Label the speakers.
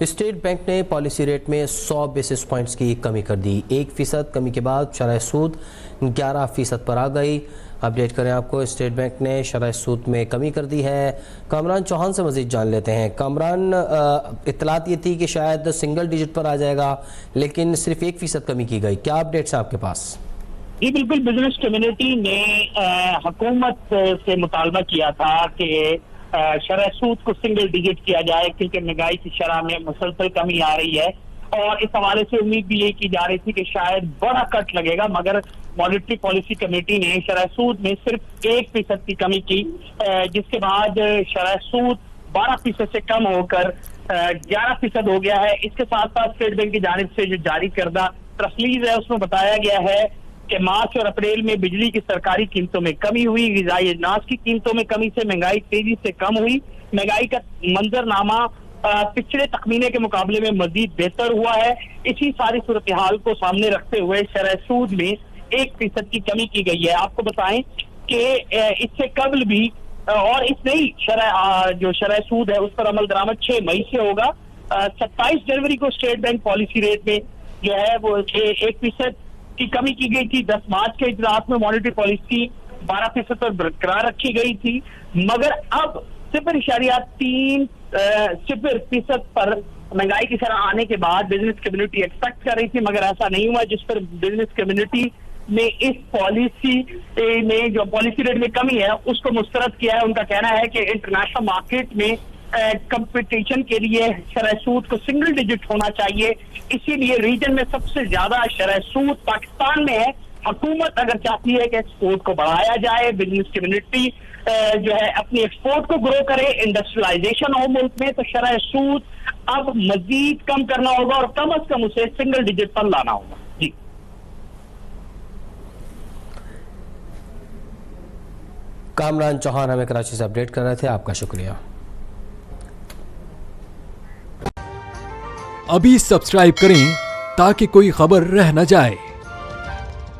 Speaker 1: State bank نے policy rate میں 100 basis points کی کمی کر دی۔ 1% کمی کے بعد شرح سود 11% پر آ گئی۔ اپڈیٹ کریں آپ کو، اسٹیٹ بینک نے شرح سود میں کمی کر دی ہے۔ کامران چوہان سے مزید جان لیتے ہیں۔ کامران، اطلاعات یہ تھی کہ شاید سنگل ڈیجٹ پر آ جائے گا، لیکن صرف 1% کمی کی گئی۔ کیا اپڈیٹس ہیں آپ کے پاس؟
Speaker 2: جی بالکل، بزنس کمیونٹی نے حکومت سے مطالبہ کیا تھا کہ شرح سود کو سنگل ڈیجٹ کیا جائے، کیونکہ مہنگائی کی شرح میں مسلسل کمی آ رہی ہے، اور اس حوالے سے امید بھی یہ کی جا رہی تھی کہ شاید بڑا کٹ لگے گا، مگر مانیٹری پالیسی کمیٹی نے شرح سود میں صرف 1% کی کمی کی، جس کے بعد شرح سود 12% سے کم ہو کر 11% ہو گیا ہے۔ اس کے ساتھ ساتھ اسٹیٹ بینک کی جانب سے جو جاری کردہ تفصیل ہے اس میں بتایا گیا ہے کہ مارچ اور اپریل میں بجلی کی سرکاری قیمتوں میں کمی ہوئی، غذائی اجناس کی قیمتوں میں کمی سے مہنگائی تیزی سے کم ہوئی، مہنگائی کا منظرنامہ پچھلے تخمینے کے مقابلے میں مزید بہتر ہوا ہے۔ اسی ساری صورتحال کو سامنے رکھتے ہوئے شرح سود میں 1% کی کمی کی گئی ہے۔ آپ کو بتائیں کہ اس سے قبل بھی اور اس نئی جو شرح سود ہے اس پر عمل درآمد 6 مئی سے ہوگا۔ 27 جنوری کو اسٹیٹ بینک پالیسی ریٹ میں جو ہے وہ 1% کی کمی کی گئی تھی۔ 10 مارچ کے اجلاس میں مانیٹری پالیسی 12% پر برقرار رکھی گئی تھی، مگر اب 0.30% پر مہنگائی کی شرح آنے کے بعد بزنس کمیونٹی ایکسپیکٹ کر رہی تھی، مگر ایسا نہیں ہوا، جس پر بزنس کمیونٹی نے اس پالیسی میں جو پالیسی ریٹ میں کمی ہے اس کو مسترد کیا ہے۔ ان کا کہنا ہے کہ انٹرنیشنل مارکیٹ میں کمپٹیشن کے لیے شرح سود کو سنگل ڈیجٹ ہونا چاہیے، اسی لیے ریجن میں سب سے زیادہ شرح سود پاکستان میں ہے۔ حکومت اگر چاہتی ہے کہ ایکسپورٹ کو بڑھایا جائے، بزنس کمیونٹی جو ہے اپنی ایکسپورٹ کو گرو کرے، انڈسٹریلائزیشن ہو ملک میں، تو شرح سود اب مزید کم کرنا ہوگا اور کم از کم اسے سنگل ڈیجٹ پر لانا ہوگا۔ جی
Speaker 1: کامران چوہان ہمیں کراچی سے اپڈیٹ کر رہے تھے، آپ کا شکریہ۔
Speaker 3: ابھی سبسکرائب کریں تاکہ کوئی خبر رہ نہ جائے۔